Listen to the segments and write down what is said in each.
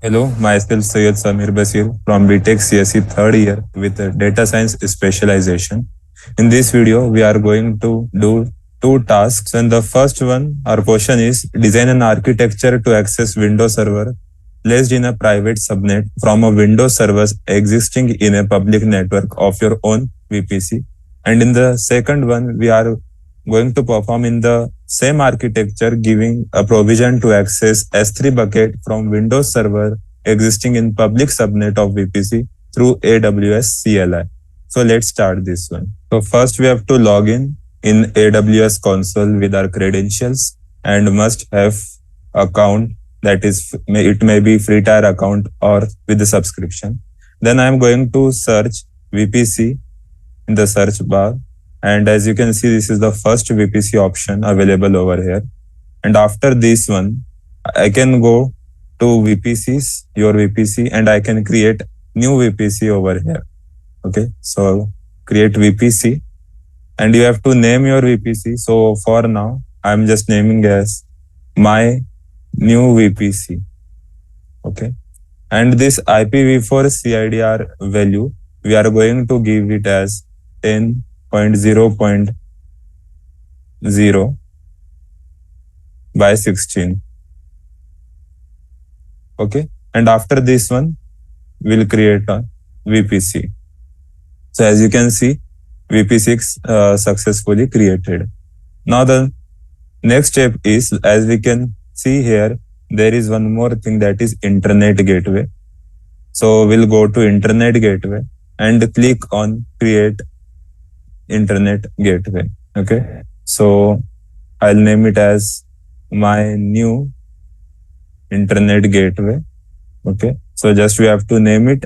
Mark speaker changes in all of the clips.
Speaker 1: Hello, myself Syed Samir Basir from BTech CSE third year with a data science specialization. In this video, we are going to do two tasks. And the first one, our question is design an architecture to access Windows Server placed in a private subnet from a Windows server existing in a public network of your own VPC. And in the second one, we are going to perform in the same architecture, giving a provision to access S3 bucket from Windows Server existing in public subnet of VPC through AWS CLI. So let's start this one. So first we have to log in AWS console with our credentials and must have account, that is, it may be free tier account or with the subscription. Then I'm going to search VPC in the search bar. And as you can see, this is the first VPC option available over here. And after this one, I can go to VPCs, your VPC, and I can create new VPC over here. Okay, so create VPC and you have to name your VPC. So for now, I'm just naming as my new VPC. Okay, and this IPv4 CIDR value, we are going to give it as 10.0.0 by 16. Okay, and after this one, we'll create a VPC. So as you can see, VPC successfully created. Now the next step is, as we can see here, there is one more thing, that is internet gateway. So we'll go to internet gateway and click on create internet gateway. Okay, so I'll name it as my new internet gateway. Okay, so just we have to name it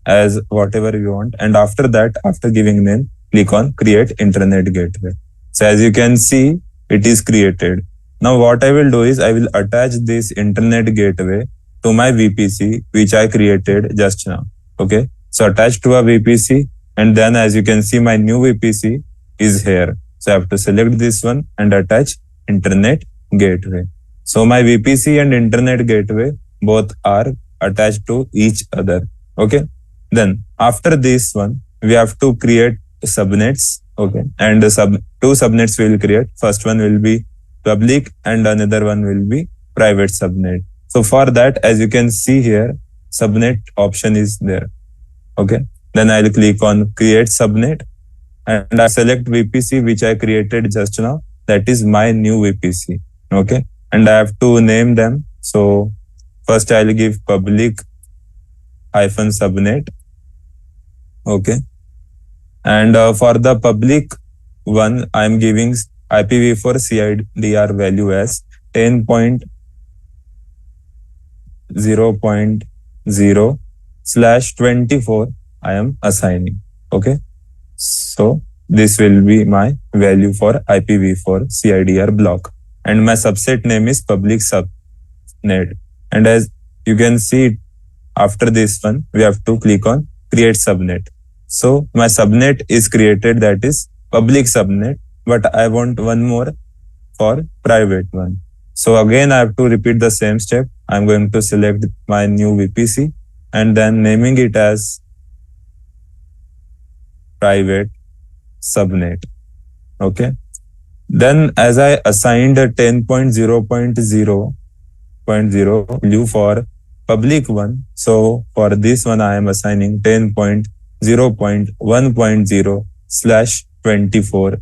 Speaker 1: as whatever you want, and after that, after giving name, click on create internet gateway. So as you can see, it is created. Now what I will do is I will attach this internet gateway to my VPC which I created just now. Okay, so attach to a VPC, and then as you can see, my new VPC is here. So I have to select this one and attach internet gateway. So my VPC and internet gateway both are attached to each other. Okay, then after this one, we have to create subnets. Okay, and two subnets we will create. First one will be public and another one will be private subnet. So for that, as you can see here, subnet option is there. Okay, then I'll click on create subnet and I select VPC which I created just now, that is my new VPC. Okay, and I have to name them. So first I'll give public -subnet. Okay, and for the public one, I'm giving IPv4 CIDR value as 10.0.0/24 I am assigning. Okay, so this will be my value for IPv4 CIDR block, and my subset name is public subnet. And as you can see, after this one, we have to click on create subnet. So my subnet is created, that is public subnet, but I want one more for private one. So again, I have to repeat the same step. I'm going to select my new VPC and then naming it as private subnet. Okay. Then as I assigned a 10.0.0.0 value for public one, so for this one, I am assigning 10.0.1.0/24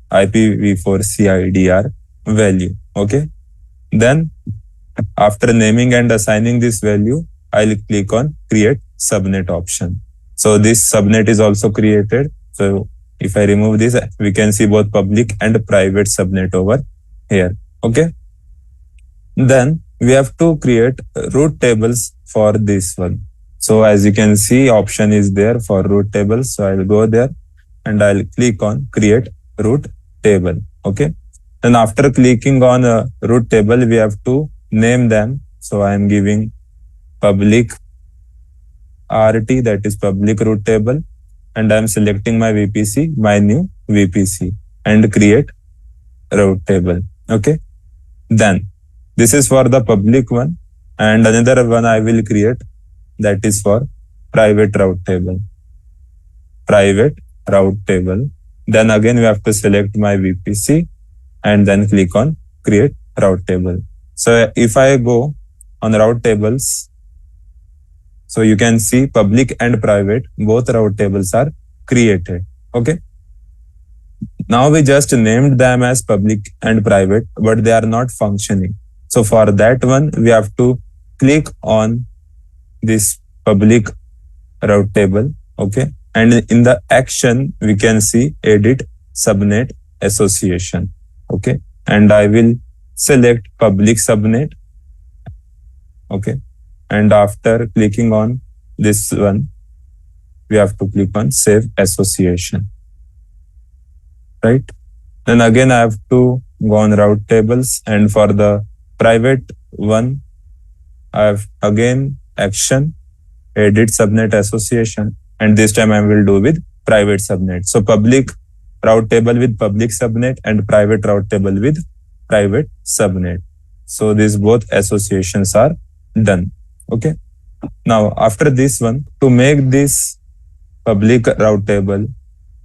Speaker 1: IPv4 CIDR value. Okay. Then after naming and assigning this value, I'll click on create subnet option. So this subnet is also created. So if I remove this, we can see both public and private subnet over here. Okay. Then we have to create root tables for this one. So as you can see, option is there for root tables. So I'll go there and I'll click on create root table. Okay. Then after clicking on a root table, we have to name them. So I'm giving public RT, that is public root table, and I'm selecting my VPC, my new VPC, and create route table. Okay. Then this is for the public one. and another one I will create, that is for private route table. Then again we have to select my VPC and then click on create route table. So if I go on route tables, so you can see public and private, both route tables are created. Okay. Now we just named them as public and private, but they are not functioning. So for that one, we have to click on this public route table. Okay. And in the action, we can see edit subnet association. Okay. And I will select public subnet. Okay. And after clicking on this one, we have to click on save association. Right? Then again, I have to go on route tables, and for the private one, I have again action, edit subnet association, and this time I will do with private subnet. So public route table with public subnet and private route table with private subnet. So these both associations are done. Okay. Now after this one, to make this public route table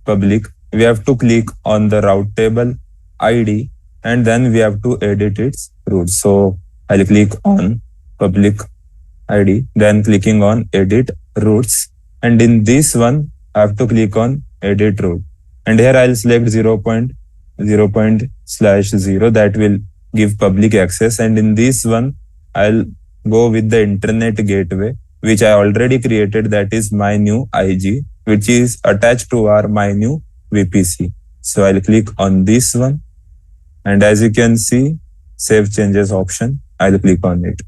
Speaker 1: public, we have to click on the route table ID and then we have to edit its route. So I'll click on public ID, then clicking on edit routes. And in this one, I have to click on edit route. And here I'll select 0.0./0 that will give public access. And in this one, I'll go with the internet gateway, which I already created, that is my new IG, which is attached to our my new VPC. So I'll click on this one. And as you can see, save changes option, I'll click on it.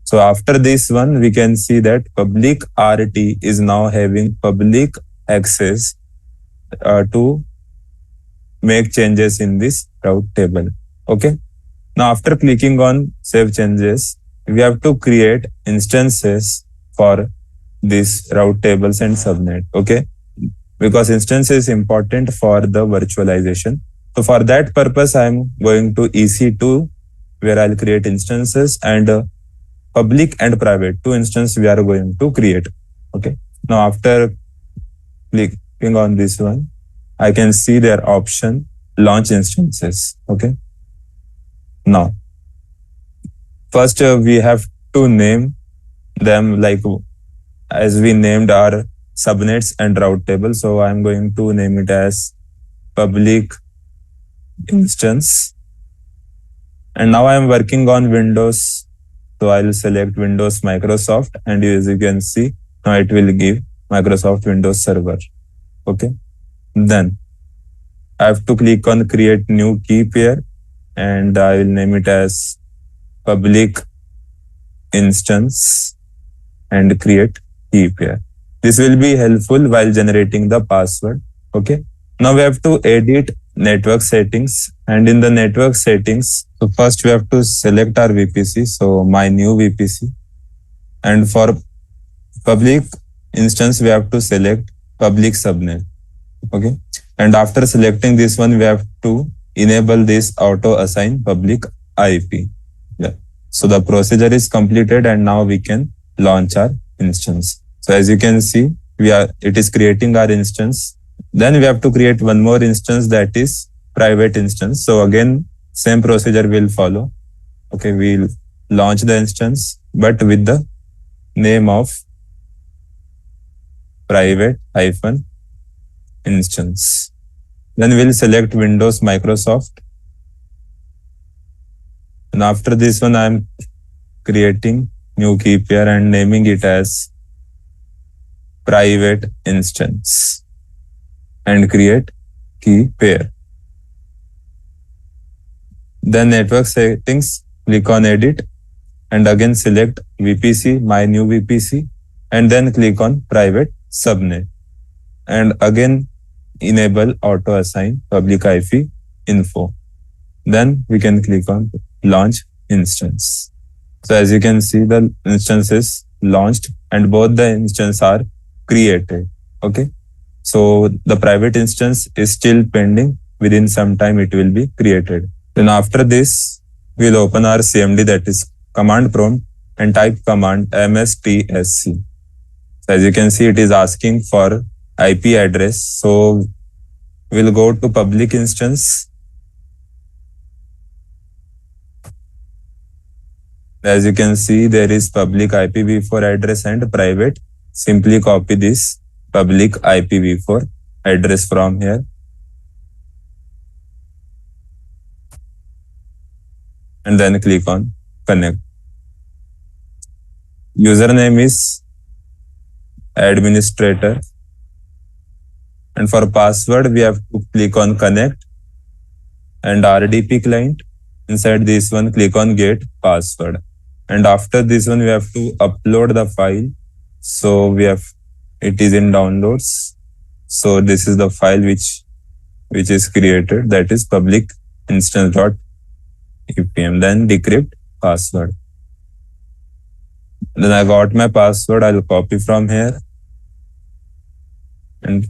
Speaker 1: So after this one, we can see that public RT is now having public access to make changes in this route table. Okay. Now after clicking on save changes, we have to create instances for these route tables and subnet. Okay. Because instance is important for the virtualization. So for that purpose, I'm going to EC2, where I'll create instances, and public and private, two instances we are going to create. Okay. Now after clicking on this one, I can see their option launch instances. Okay. Now, first we have to name them like as we named our subnets and route table. So I'm going to name it as public instance. And now I'm working on Windows. So I'll select Windows Microsoft, and as you can see, now it will give Microsoft Windows Server. Okay. Then I have to click on create new key pair, and I will name it as public instance and create key pair. This will be helpful while generating the password. Okay. Now we have to edit network settings, and in the network settings, so first we have to select our VPC. So my new VPC, and for public instance, we have to select public subnet. Okay. And after selecting this one, we have to enable this auto assign public IP. Yeah. So the procedure is completed, and now we can launch our instance. So as you can see, it is creating our instance. Then we have to create one more instance, that is private instance. So again, same procedure will follow. Okay, we'll launch the instance, but with the name of private -instance. Then we'll select Windows Microsoft. And after this one, I'm creating new key pair and naming it as private instance and create key pair. Then network settings, click on edit, and again select VPC, my new VPC, and then click on private subnet, and again enable auto assign public IP info. Then we can click on launch instance. So as you can see, the instance is launched and both the instances are created. Okay. So the private instance is still pending. Within some time it will be created. Then after this, we'll open our CMD, that is command prompt, and type command mstsc. So as you can see, it is asking for IP address. So we'll go to public instance. As you can see, there is public IPv4 address and private. Simply copy this public IPv4 address from here. And then click on connect. Username is administrator. And for password, we have to click on connect and RDP client. Inside this one, click on get password. And after this one, we have to upload the file. So it is in downloads. So this is the file which is created, that is public instance.epm. Then decrypt password. Then I got my password. I'll copy from here and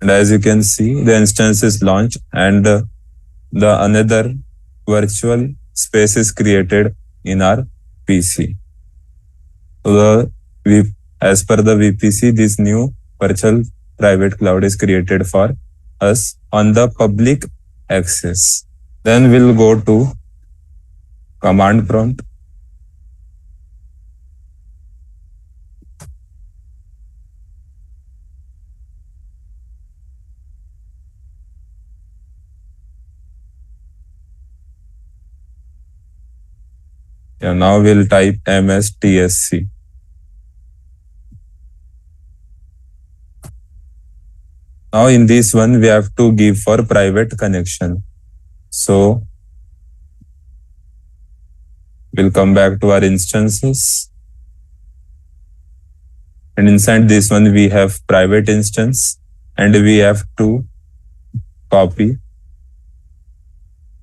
Speaker 1: as you can see, the instance is launched and the another virtual space is created in our PC. So as per the VPC, this new virtual private cloud is created for us on the public access. Then we'll go to command prompt. Now we'll type mstsc. Now in this one, we have to give for private connection. So we'll come back to our instances. And inside this one, we have private instance and we have to copy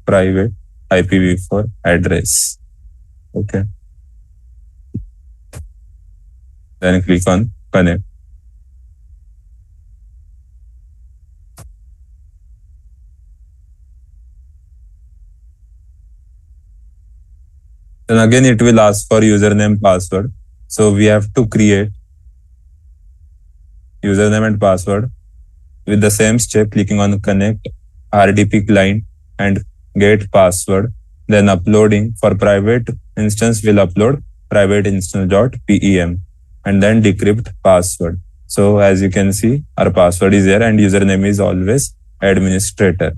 Speaker 1: private IPv4 address. Okay. Then click on connect. Then again, it will ask for username, password. So we have to create username and password with the same step, clicking on connect, RDP client and get password. Then uploading. For private instance, we'll upload private instance.pem and then decrypt password. So as you can see, our password is there and username is always administrator.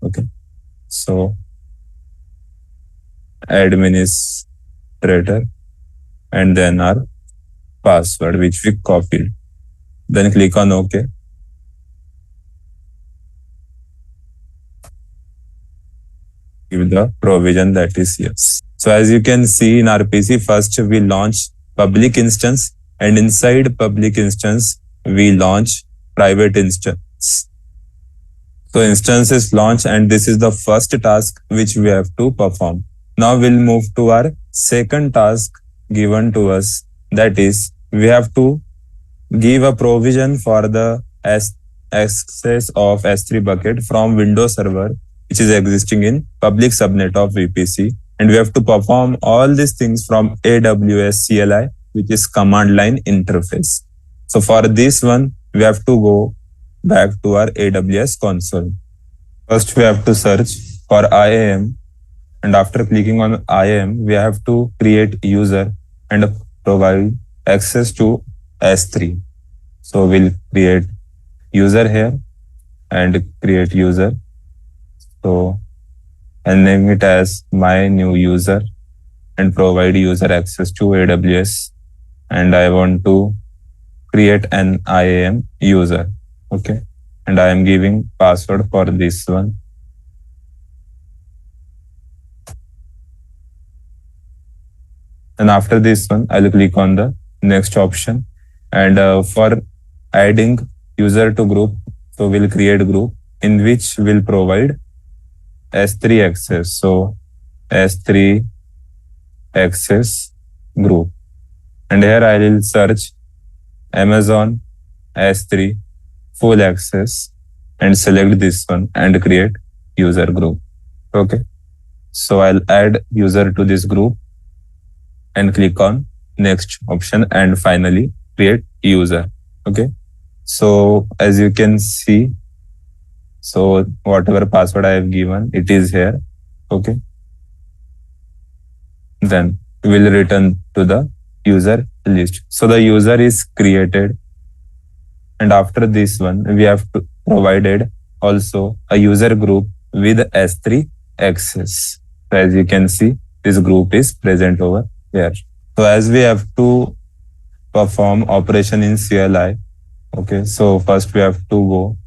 Speaker 1: Okay. So administrator and then our password which we copied. Then click on OK. Give the provision, that is yes. So as you can see in our PC, first we launch public instance and inside public instance, we launch private instance. So instance is launched and this is the first task which we have to perform. Now we'll move to our second task given to us. That is, we have to give a provision for the access of S3 bucket from Windows Server, which is existing in public subnet of VPC. And we have to perform all these things from AWS CLI, which is command line interface. So for this one, we have to go back to our AWS console. First, we have to search for IAM. And after clicking on IAM, we have to create user and provide access to S3. So we'll create user here and create user. So I'll name it as my new user and provide user access to AWS. And I want to create an IAM user. Okay. And I am giving password for this one. And after this one, I'll click on the next option. And for adding user to group, so we'll create a group in which we'll provide S3 access. So S3 access group. And here I will search Amazon S3 full access and select this one and create user group. Okay. So I'll add user to this group and click on next option and finally create user. Okay. So as you can see, so whatever password I have given, it is here. Okay. Then we'll return to the user list. So the user is created. And after this one, we have to provided also a user group with S3 access. So as you can see, this group is present over here. So as we have to perform operation in CLI, okay, so first we have to go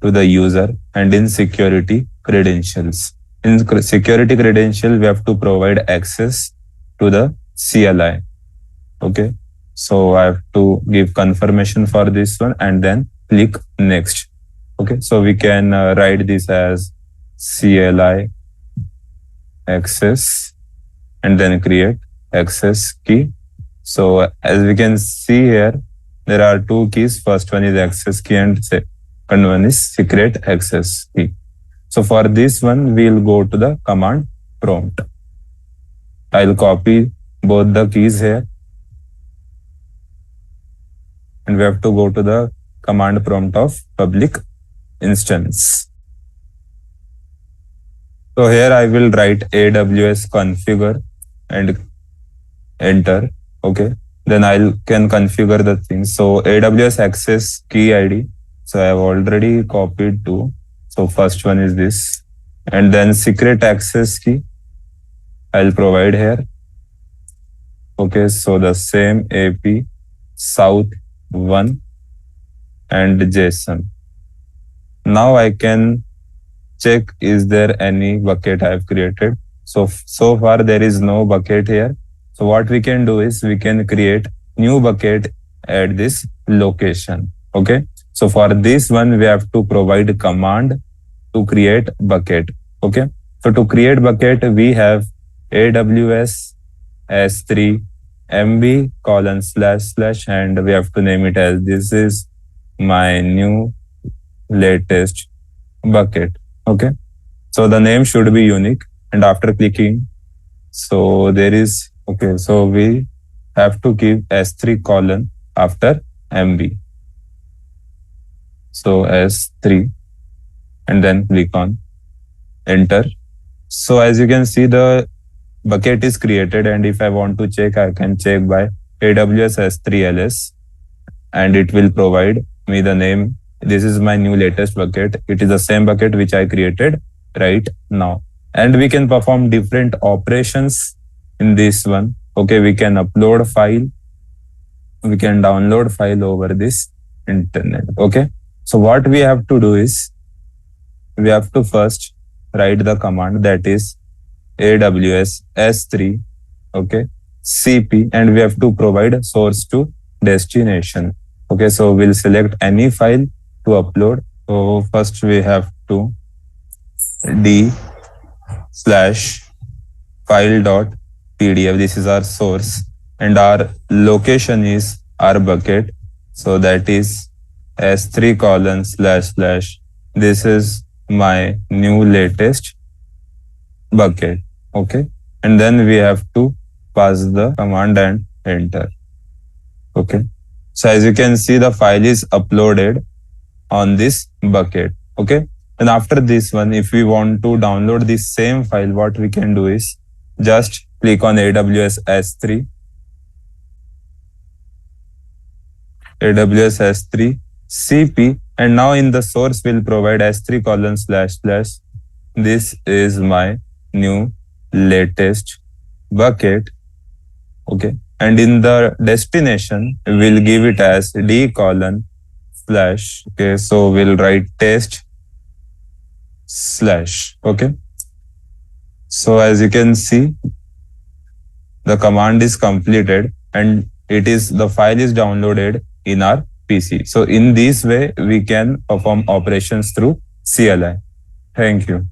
Speaker 1: to the user and in security credentials. In security credential, we have to provide access to the CLI. Okay. So I have to give confirmation for this one and then click next. Okay. So we can write this as CLI access and then create access key. So as we can see here, there are two keys. First one is access key and second one is secret access key. So for this one, we'll go to the command prompt. I'll copy both the keys here. And we have to go to the command prompt of public instance. So here I will write AWS configure and enter. Okay. Then I can configure the things. So AWS access key ID. So I have already copied two. So first one is this. And then secret access key I'll provide here. Okay. So the same AP South 1 and JSON. Now I can check is there any bucket I have created. So far there is no bucket here. So what we can do is we can create new bucket at this location. Okay. So for this one, we have to provide a command to create bucket. Okay. So to create bucket, we have AWS S3 MB : / and we have to name it as this is my new latest bucket. Okay. So the name should be unique. And after clicking, so there is, okay, so we have to give S3 : after MB. So S3 and then click on enter. So as you can see, the bucket is created, and if I want to check, I can check by AWS S3 LS and it will provide me the name. This is my new latest bucket. It is the same bucket which I created right now. And we can perform different operations in this one. Okay, we can upload file. We can download file over this internet. Okay. So what we have to do is we have to first write the command, that is AWS S3, okay, CP, and we have to provide source to destination. Okay, so we'll select any file to upload. So first we have to d/file.pdf. This is our source and our location is our bucket. So that is S3 : / this is my new latest bucket. Okay. And then we have to pass the command and enter. Okay. So as you can see, the file is uploaded on this bucket. Okay. And after this one, if we want to download this same file, what we can do is just click on AWS S3, CP, and now in the source we'll provide S3 : / this is my new latest bucket. Okay. And in the destination, we'll give it as d:/. Okay. So we'll write test/. Okay. So as you can see, the command is completed and the file is downloaded in our PC. So in this way, we can perform operations through CLI. Thank you.